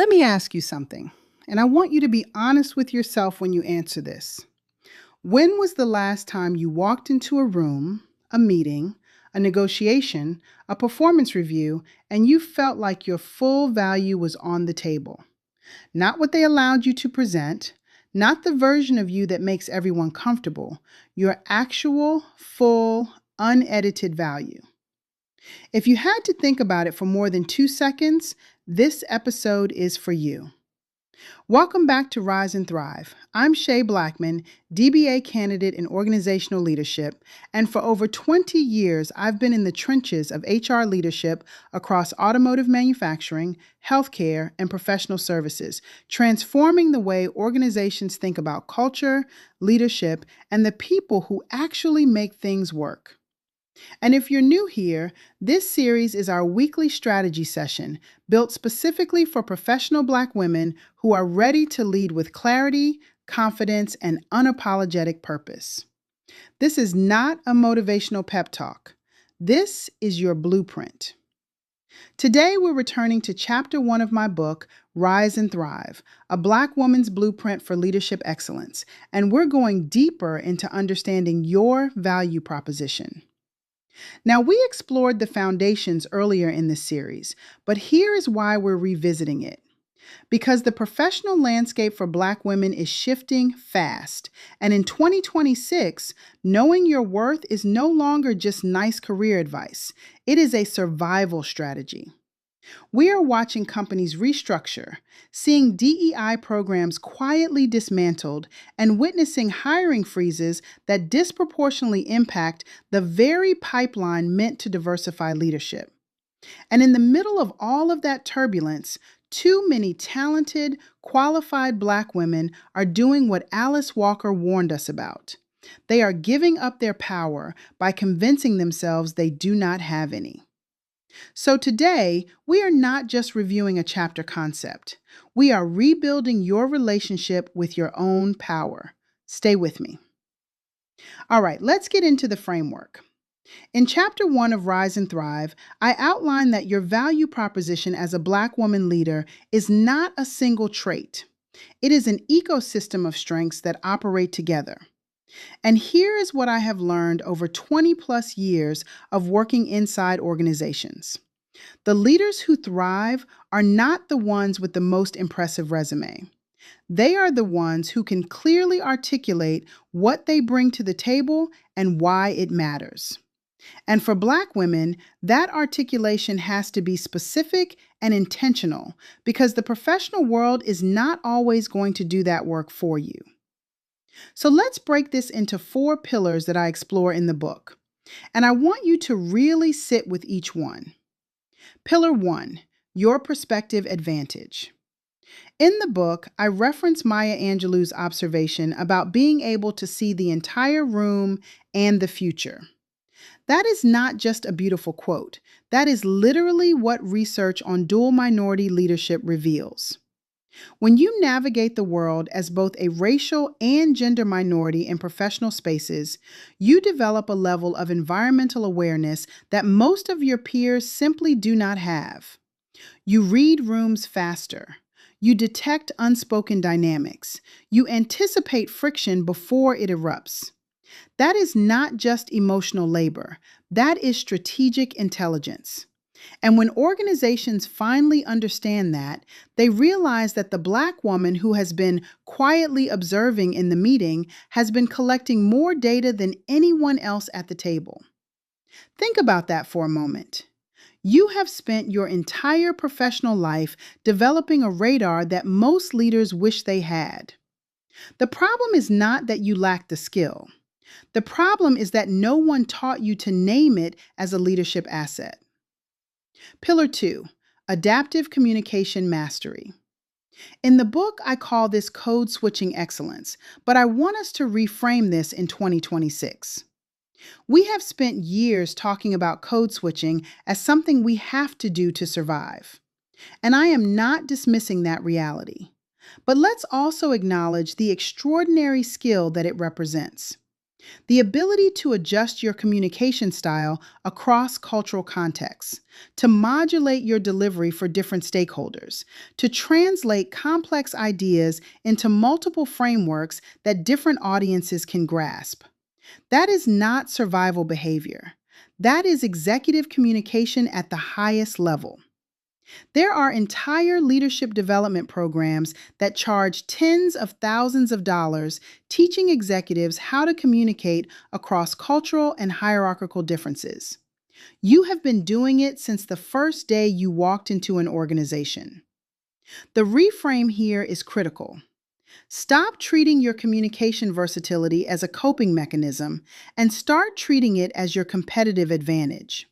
Let me ask you something, and I want you to be honest with yourself when you answer this. When was the last time you walked into a room, a meeting, a negotiation, a performance review, and you felt like your full value was on the table? Not what they allowed you to present, not the version of you that makes everyone comfortable, your actual, full, unedited value. If you had to think about it for more than 2 seconds, this episode is for you. Welcome back to Rise and Thrive. I'm Shay Blackman, DBA candidate in organizational leadership, and for over 20 years, I've been in the trenches of HR leadership across automotive manufacturing, healthcare, and professional services, transforming the way organizations think about culture, leadership, and the people who actually make things work. And if you're new here, this series is our weekly strategy session built specifically for professional Black women who are ready to lead with clarity, confidence, and unapologetic purpose. This is not a motivational pep talk. This is your blueprint. Today, we're returning to Chapter 1 of my book, Rise and Thrive, a Black woman's blueprint for leadership excellence, and we're going deeper into understanding your value proposition. Now, we explored the foundations earlier in this series, but here is why we're revisiting it. Because the professional landscape for Black women is shifting fast, and in 2026, knowing your worth is no longer just nice career advice. It is a survival strategy. We are watching companies restructure, seeing DEI programs quietly dismantled, and witnessing hiring freezes that disproportionately impact the very pipeline meant to diversify leadership. And in the middle of all of that turbulence, too many talented, qualified Black women are doing what Alice Walker warned us about. They are giving up their power by convincing themselves they do not have any. So today, we are not just reviewing a chapter concept. We are rebuilding your relationship with your own power. Stay with me. All right, let's get into the framework. In Chapter 1 of Rise and Thrive, I outlined that your value proposition as a Black woman leader is not a single trait. It is an ecosystem of strengths that operate together. And here is what I have learned over 20 plus years of working inside organizations. The leaders who thrive are not the ones with the most impressive resume. They are the ones who can clearly articulate what they bring to the table and why it matters. And for Black women, that articulation has to be specific and intentional because the professional world is not always going to do that work for you. So let's break this into 4 pillars that I explore in the book. And I want you to really sit with each one. Pillar 1, your perspective advantage. In the book, I reference Maya Angelou's observation about being able to see the entire room and the future. That is not just a beautiful quote. That is literally what research on dual minority leadership reveals. When you navigate the world as both a racial and gender minority in professional spaces, you develop a level of environmental awareness that most of your peers simply do not have. You read rooms faster. You detect unspoken dynamics. You anticipate friction before it erupts. That is not just emotional labor. That is strategic intelligence. And when organizations finally understand that, they realize that the Black woman who has been quietly observing in the meeting has been collecting more data than anyone else at the table. Think about that for a moment. You have spent your entire professional life developing a radar that most leaders wish they had. The problem is not that you lack the skill. The problem is that no one taught you to name it as a leadership asset. Pillar 2, adaptive communication mastery. In the book, I call this code switching excellence, but I want us to reframe this in 2026. We have spent years talking about code switching as something we have to do to survive. And I am not dismissing that reality. But let's also acknowledge the extraordinary skill that it represents. The ability to adjust your communication style across cultural contexts, to modulate your delivery for different stakeholders, to translate complex ideas into multiple frameworks that different audiences can grasp. That is not survival behavior. That is executive communication at the highest level. There are entire leadership development programs that charge tens of thousands of dollars teaching executives how to communicate across cultural and hierarchical differences. You have been doing it since the first day you walked into an organization. The reframe here is critical. Stop treating your communication versatility as a coping mechanism and start treating it as your competitive advantage.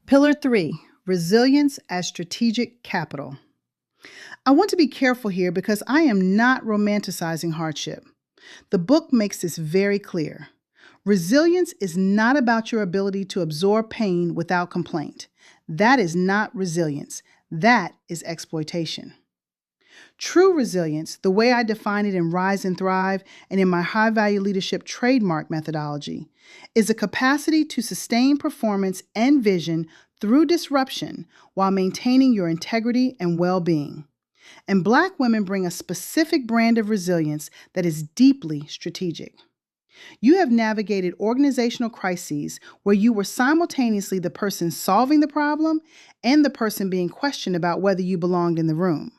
Pillar 3, resilience as strategic capital. I want to be careful here because I am not romanticizing hardship. The book makes this very clear. Resilience is not about your ability to absorb pain without complaint. That is not resilience. That is exploitation. True resilience, the way I define it in Rise and Thrive and in my high value leadership trademark methodology, is a capacity to sustain performance and vision through disruption while maintaining your integrity and well being. And Black women bring a specific brand of resilience that is deeply strategic. You have navigated organizational crises where you were simultaneously the person solving the problem and the person being questioned about whether you belonged in the room.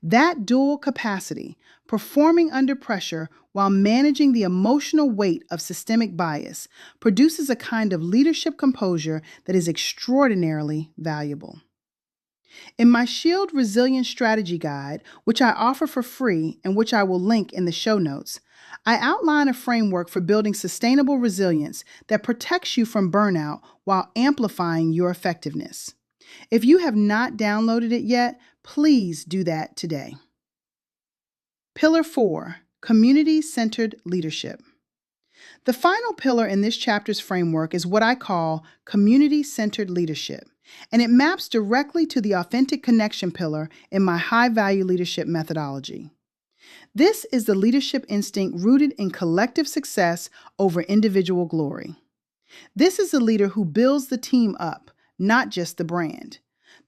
That dual capacity, performing under pressure while managing the emotional weight of systemic bias, produces a kind of leadership composure that is extraordinarily valuable. In my Shield Resilience Strategy Guide, which I offer for free and which I will link in the show notes, I outline a framework for building sustainable resilience that protects you from burnout while amplifying your effectiveness. If you have not downloaded it yet, please do that today. Pillar 4, community-centered leadership. The final pillar in this chapter's framework is what I call community-centered leadership, and it maps directly to the authentic connection pillar in my high-value leadership methodology. This is the leadership instinct rooted in collective success over individual glory. This is a leader who builds the team up, not just the brand.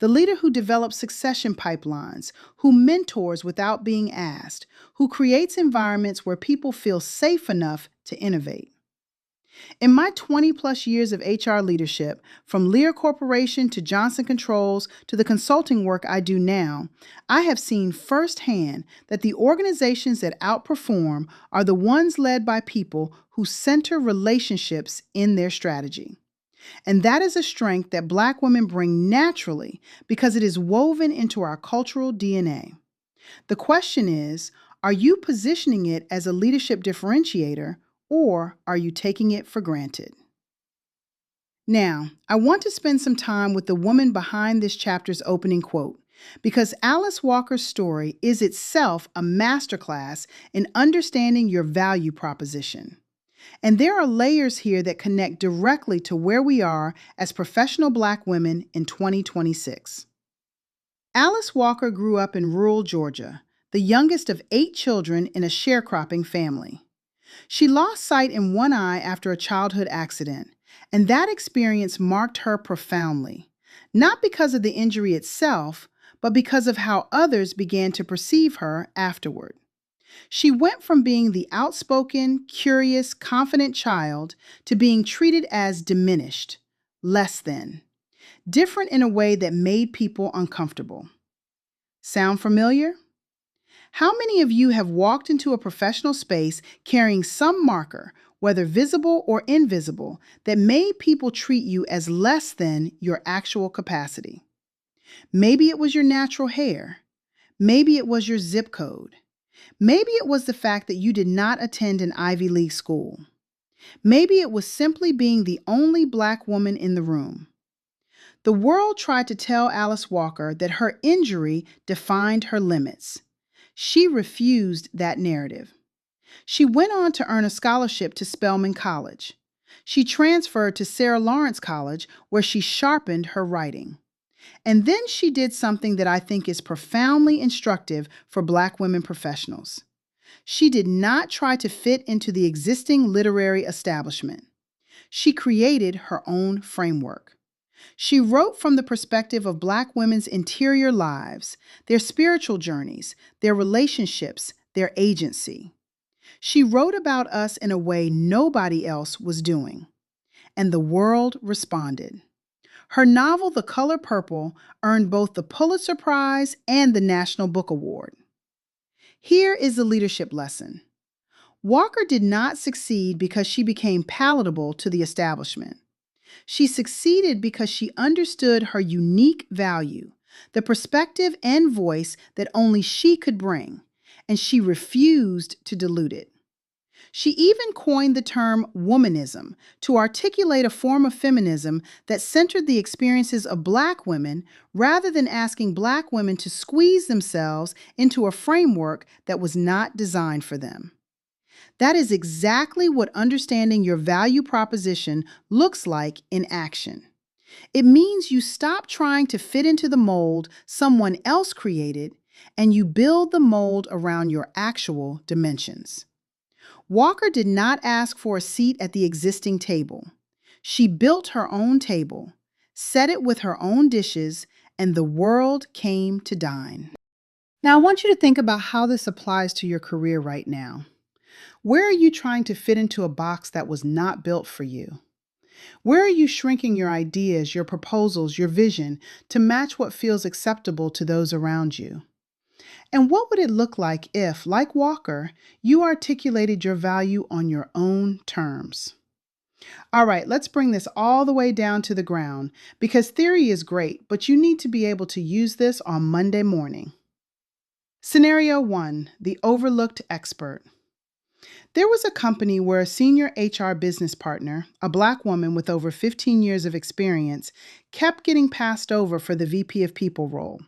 The leader who develops succession pipelines, who mentors without being asked, who creates environments where people feel safe enough to innovate. In my 20-plus years of HR leadership, from Lear Corporation to Johnson Controls to the consulting work I do now, I have seen firsthand that the organizations that outperform are the ones led by people who center relationships in their strategy. And that is a strength that Black women bring naturally because it is woven into our cultural DNA. The question is, are you positioning it as a leadership differentiator, or are you taking it for granted? Now, I want to spend some time with the woman behind this chapter's opening quote, because Alice Walker's story is itself a masterclass in understanding your value proposition. And there are layers here that connect directly to where we are as professional Black women in 2026. Alice Walker grew up in rural Georgia, the youngest of 8 children in a sharecropping family. She lost sight in one eye after a childhood accident, and that experience marked her profoundly, not because of the injury itself, but because of how others began to perceive her afterward. She went from being the outspoken, curious, confident child to being treated as diminished, less than, different in a way that made people uncomfortable. Sound familiar? How many of you have walked into a professional space carrying some marker, whether visible or invisible, that made people treat you as less than your actual capacity? Maybe it was your natural hair. Maybe it was your zip code. Maybe it was the fact that you did not attend an Ivy League school. Maybe it was simply being the only Black woman in the room. The world tried to tell Alice Walker that her injury defined her limits. She refused that narrative. She went on to earn a scholarship to Spelman College. She transferred to Sarah Lawrence College, where she sharpened her writing. And then she did something that I think is profoundly instructive for Black women professionals. She did not try to fit into the existing literary establishment. She created her own framework. She wrote from the perspective of Black women's interior lives, their spiritual journeys, their relationships, their agency. She wrote about us in a way nobody else was doing, and the world responded. Her novel, The Color Purple, earned both the Pulitzer Prize and the National Book Award. Here is the leadership lesson. Walker did not succeed because she became palatable to the establishment. She succeeded because she understood her unique value, the perspective and voice that only she could bring, and she refused to dilute it. She even coined the term womanism to articulate a form of feminism that centered the experiences of Black women rather than asking Black women to squeeze themselves into a framework that was not designed for them. That is exactly what understanding your value proposition looks like in action. It means you stop trying to fit into the mold someone else created and you build the mold around your actual dimensions. Walker did not ask for a seat at the existing table. She built her own table, set it with her own dishes, and the world came to dine. Now, I want you to think about how this applies to your career right now. Where are you trying to fit into a box that was not built for you? Where are you shrinking your ideas, your proposals, your vision to match what feels acceptable to those around you? And what would it look like if, like Walker, you articulated your value on your own terms? All right, let's bring this all the way down to the ground because theory is great, but you need to be able to use this on Monday morning. Scenario 1, the overlooked expert. There was a company where a senior HR business partner, a Black woman with over 15 years of experience, kept getting passed over for the VP of People role.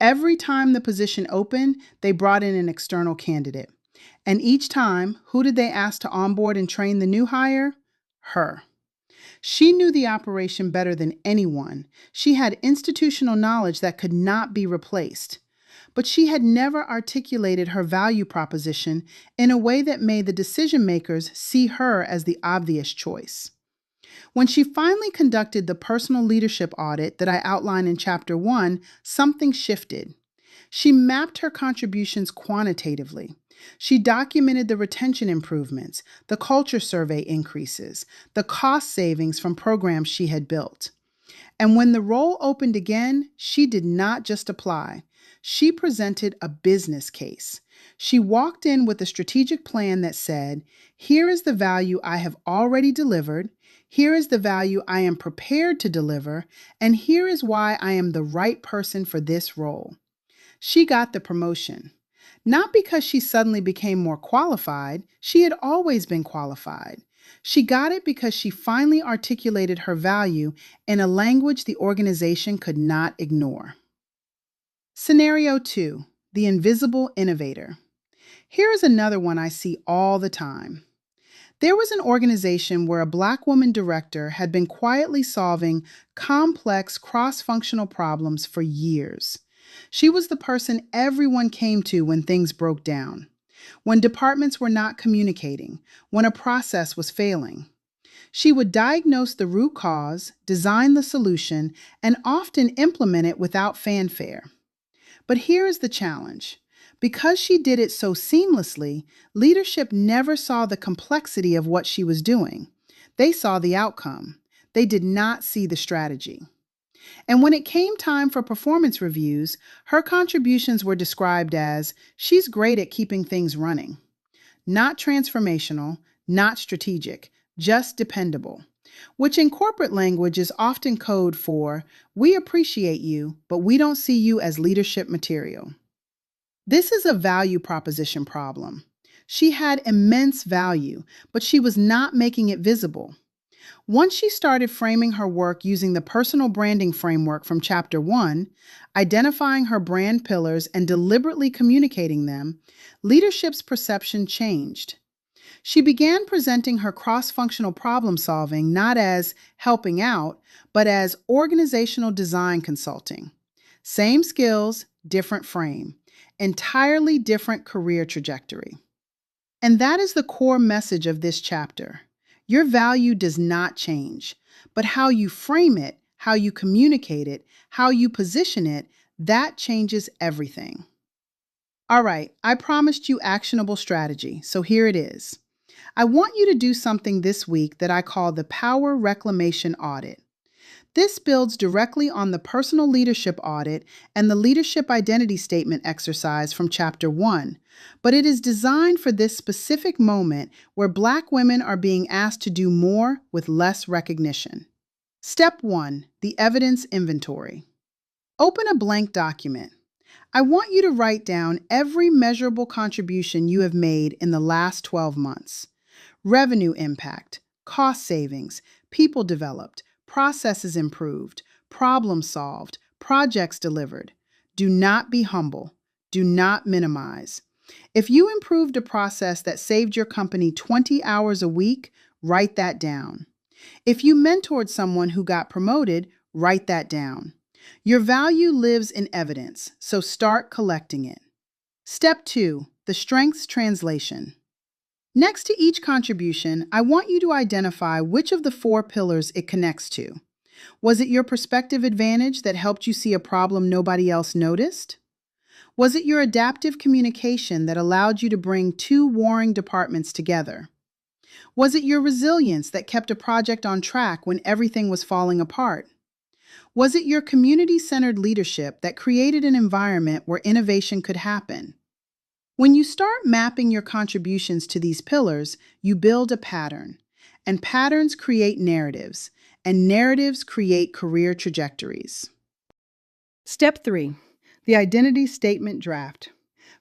Every time the position opened, they brought in an external candidate. And each time, who did they ask to onboard and train the new hire? Her. She knew the operation better than anyone. She had institutional knowledge that could not be replaced. But she had never articulated her value proposition in a way that made the decision makers see her as the obvious choice. When she finally conducted the personal leadership audit that I outlined in Chapter 1, something shifted. She mapped her contributions quantitatively. She documented the retention improvements, the culture survey increases, the cost savings from programs she had built. And when the role opened again, she did not just apply. She presented a business case. She walked in with a strategic plan that said, here is the value I have already delivered, here is the value I am prepared to deliver, and here is why I am the right person for this role. She got the promotion. Not because she suddenly became more qualified, she had always been qualified. She got it because she finally articulated her value in a language the organization could not ignore. Scenario 2, the invisible innovator. Here is another one I see all the time. There was an organization where a Black woman director had been quietly solving complex cross-functional problems for years. She was the person everyone came to when things broke down, when departments were not communicating, when a process was failing. She would diagnose the root cause, design the solution, and often implement it without fanfare. But here is the challenge. Because she did it so seamlessly, leadership never saw the complexity of what she was doing. They saw the outcome. They did not see the strategy. And when it came time for performance reviews, her contributions were described as, she's great at keeping things running. Not transformational, not strategic, just dependable. Which in corporate language is often code for, we appreciate you, but we don't see you as leadership material. This is a value proposition problem. She had immense value, but she was not making it visible. Once she started framing her work using the personal branding framework from Chapter 1, identifying her brand pillars and deliberately communicating them, leadership's perception changed. She began presenting her cross-functional problem solving not as helping out, but as organizational design consulting. Same skills, different frame. Entirely different career trajectory. And that is the core message of this chapter. Your value does not change, but how you frame it, how you communicate it, how you position it, that changes everything. All right, I promised you actionable strategy, so here it is. I want you to do something this week that I call the Power Reclamation Audit. This builds directly on the personal leadership audit and the leadership identity statement exercise from Chapter 1, but it is designed for this specific moment where Black women are being asked to do more with less recognition. Step 1, the evidence inventory. Open a blank document. I want you to write down every measurable contribution you have made in the last 12 months. Revenue impact, cost savings, people developed, processes improved, problem solved, projects delivered. Do not be humble. Do not minimize. If you improved a process that saved your company 20 hours a week, write that down. If you mentored someone who got promoted, write that down. Your value lives in evidence, so start collecting it. Step 2, the strengths translation. Next to each contribution, I want you to identify which of the 4 pillars it connects to. Was it your perspective advantage that helped you see a problem nobody else noticed? Was it your adaptive communication that allowed you to bring 2 warring departments together? Was it your resilience that kept a project on track when everything was falling apart? Was it your community-centered leadership that created an environment where innovation could happen? When you start mapping your contributions to these pillars, you build a pattern, and patterns create narratives, and narratives create career trajectories. Step 3, the identity statement draft.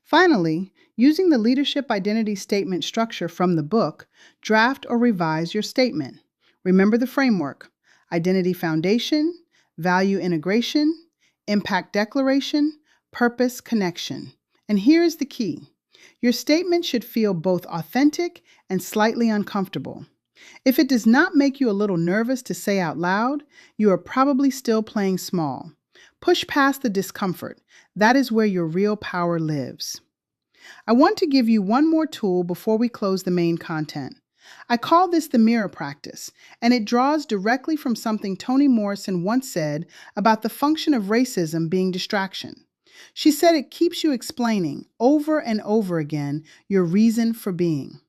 Finally, using the leadership identity statement structure from the book, draft or revise your statement. Remember the framework: identity foundation, value integration, impact declaration, purpose connection. And here is the key. Your statement should feel both authentic and slightly uncomfortable. If it does not make you a little nervous to say out loud, you are probably still playing small. Push past the discomfort. That is where your real power lives. I want to give you one more tool before we close the main content. I call this the mirror practice, and it draws directly from something Toni Morrison once said about the function of racism being distraction. She said it keeps you explaining over and over again your reason for being.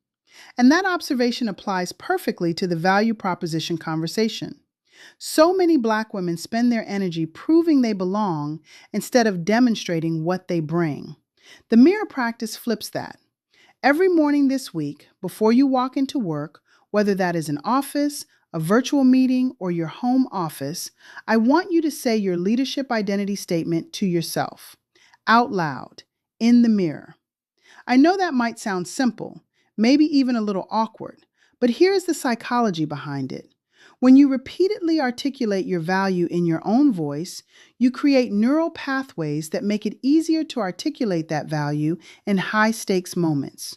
And that observation applies perfectly to the value proposition conversation. So many Black women spend their energy proving they belong instead of demonstrating what they bring. The mirror practice flips that. Every morning this week, before you walk into work, whether that is an office, a virtual meeting, or your home office, I want you to say your leadership identity statement to yourself, out loud, in the mirror. I know that might sound simple, maybe even a little awkward, but here is the psychology behind it. When you repeatedly articulate your value in your own voice, you create neural pathways that make it easier to articulate that value in high-stakes moments.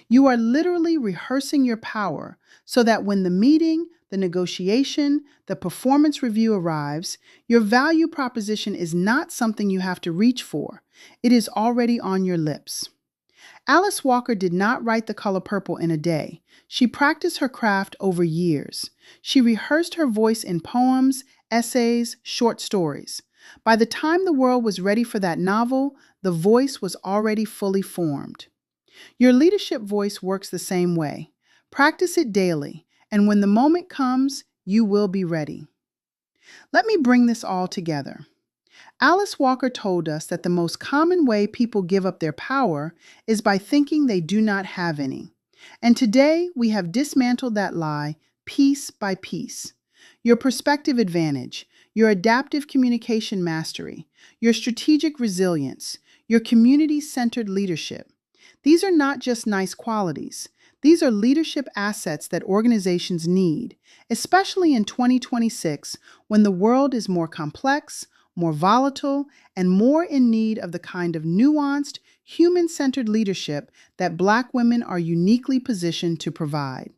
You are literally rehearsing your power so that when the meeting, the negotiation, the performance review arrives, your value proposition is not something you have to reach for. It is already on your lips. Alice Walker did not write The Color Purple in a day. She practiced her craft over years. She rehearsed her voice in poems, essays, short stories. By the time the world was ready for that novel, the voice was already fully formed. Your leadership voice works the same way. Practice it daily, and when the moment comes, you will be ready. Let me bring this all together. Alice Walker told us that the most common way people give up their power is by thinking they do not have any. And today, we have dismantled that lie piece by piece. Your perspective advantage, your adaptive communication mastery, your strategic resilience, your community-centered leadership. These are not just nice qualities. These are leadership assets that organizations need, especially in 2026 when the world is more complex, more volatile, and more in need of the kind of nuanced, human-centered leadership that Black women are uniquely positioned to provide.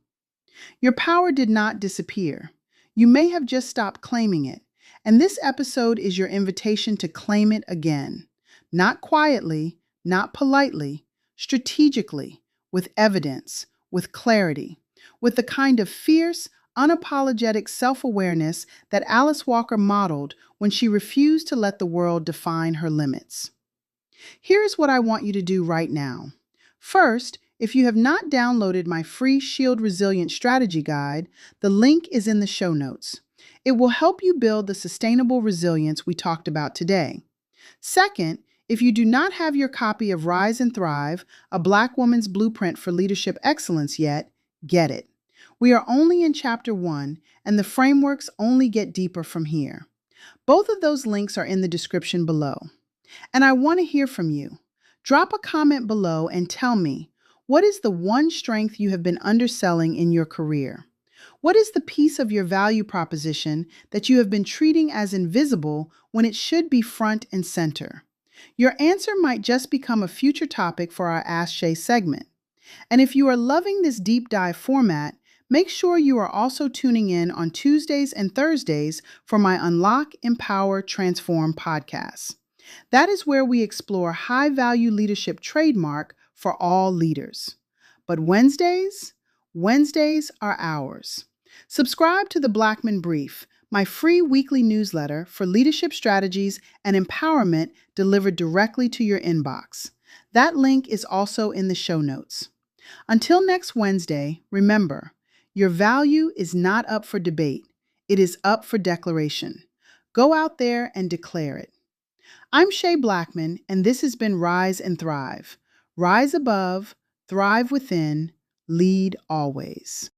Your power did not disappear. You may have just stopped claiming it, and this episode is your invitation to claim it again. Not quietly, not politely, strategically, with evidence, with clarity, with the kind of fierce, unapologetic self awareness that Alice Walker modeled when she refused to let the world define her limits. Here's what I want you to do right now. First, if you have not downloaded my free Shield Resilient Strategy Guide, the link is in the show notes. It will help you build the sustainable resilience we talked about today. Second, if you do not have your copy of Rise and Thrive, a Black woman's blueprint for leadership excellence yet, get it. We are only in Chapter 1, and the frameworks only get deeper from here. Both of those links are in the description below. And I want to hear from you. Drop a comment below and tell me, what is the one strength you have been underselling in your career? What is the piece of your value proposition that you have been treating as invisible when it should be front and center? Your answer might just become a future topic for our Ask Shay segment. And if you are loving this deep dive format, make sure you are also tuning in on Tuesdays and Thursdays for my Unlock, Empower, Transform podcast. That is where we explore high-value leadership trademark for all leaders. But Wednesdays are ours. Subscribe to the Blackman Brief, my free weekly newsletter for leadership strategies and empowerment delivered directly to your inbox. That link is also in the show notes. Until next Wednesday, remember, your value is not up for debate. It is up for declaration. Go out there and declare it. I'm Shay Blackman, and this has been Rise and Thrive. Rise above, thrive within, lead always.